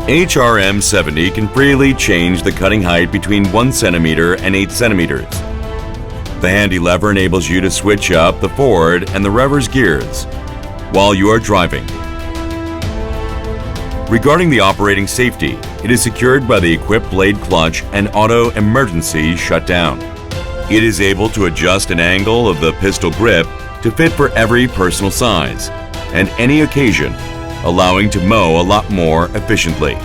HRM-70 can freely change the cutting height between 1 centimeter and 8 centimeters. The handy lever enables you to switch up the forward and the reverse gears while you are driving. Regarding the operating safety, it is secured by the equipped blade clutch and auto emergency shutdown. It is able to adjust an angle of the pistol grip to fit for every personal size and any occasion, allowing to mow a lot more efficiently.